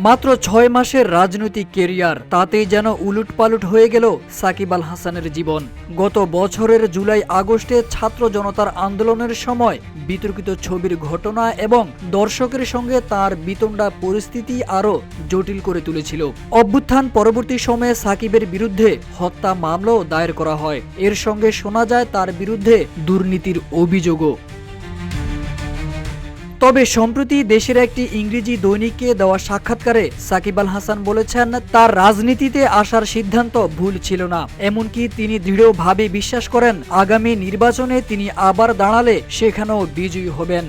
মাত্র ৬ মাসের রাজনৈতিক কেরিয়ার, তাতেই যেন উলুটপালুট হয়ে গেল সাকিব আল হাসানের জীবন। গত বছরের জুলাই আগস্টে ছাত্র জনতার আন্দোলনের সময় বিতর্কিত ছবির ঘটনা এবং দর্শকের সঙ্গে তার বিতণ্ডা পরিস্থিতি আরও জটিল করে তুলেছিল। অভ্যুত্থান পরবর্তী সময়ে সাকিবের বিরুদ্ধে হত্যা মামলাও দায়ের করা হয়। এর সঙ্গে শোনা যায় তার বিরুদ্ধে দুর্নীতির অভিযোগও। তবে সম্প্রতি দেশের একটি ইংরেজি দৈনিককে দেওয়া সাক্ষাৎকারে সাকিব আল হাসান বলেছেন, তার রাজনীতিতে আসার সিদ্ধান্ত ভুল ছিল না। এমনকি তিনি দৃঢ়ভাবে বিশ্বাস করেন আগামী নির্বাচনে তিনি আবার দাঁড়ালে সেখানেও বিজয়ী হবেন।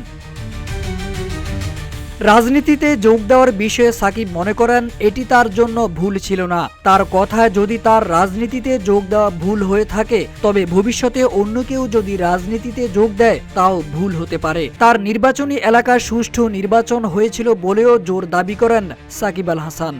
রাজনীতিতে যোগ দেওয়ার বিষয়ে সাকিব মনে করেন এটি তার জন্য ভুল ছিল না। তার কথায় যদি তার রাজনীতিতে যোগ দেওয়া ভুল হয়ে থাকে, তবে ভবিষ্যতে অন্য কেউ যদি রাজনীতিতে যোগ দেয় তাও ভুল হতে পারে। তার নির্বাচনী এলাকায় সুষ্ঠু নির্বাচন হয়েছিল বলেও জোর দাবি করেন সাকিব আল হাসান।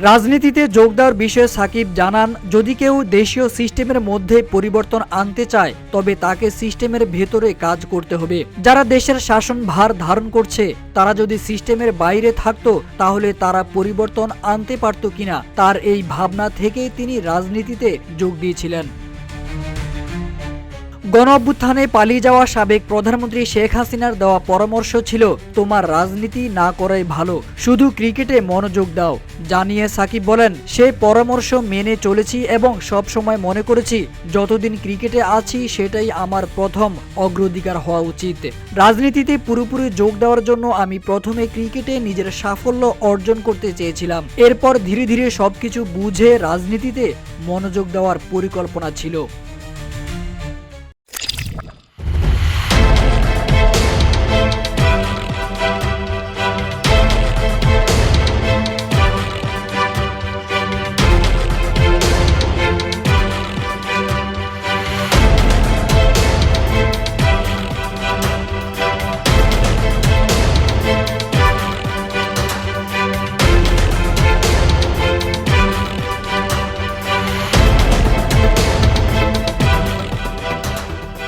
রাজনীতিতে যোগ দেওয়ার বিষয়ে সাকিব জানান, যদি কেউ দেশীয় সিস্টেমের মধ্যে পরিবর্তন আনতে চায় তবে তাকে সিস্টেমের ভেতরে কাজ করতে হবে। যারা দেশের শাসনভার ধারণ করছে তারা যদি সিস্টেমের বাইরে থাকতো তাহলে তারা পরিবর্তন আনতে পারত কিনা, তার এই ভাবনা থেকেই তিনি রাজনীতিতে যোগ দিয়েছিলেন। গণঅভ্যুত্থানে পালিয়ে যাওয়া সাবেক প্রধানমন্ত্রী শেখ হাসিনার দেওয়া পরামর্শ ছিল, তোমার রাজনীতি না করাই ভালো, শুধু ক্রিকেটে মনোযোগ দাও। জানিয়ে সাকিব বলেন, সেই পরামর্শ মেনে চলেছি এবং সব সময় মনে করেছি যতদিন ক্রিকেটে আছি সেটাই আমার প্রথম অগ্রাধিকার হওয়া উচিত। রাজনীতিতে পুরোপুরি যোগ দেওয়ার জন্য আমি প্রথমে ক্রিকেটে নিজের সাফল্য অর্জন করতে চেয়েছিলাম, এরপর ধীরে ধীরে সবকিছু বুঝে রাজনীতিতে মনোযোগ দেওয়ার পরিকল্পনা ছিল।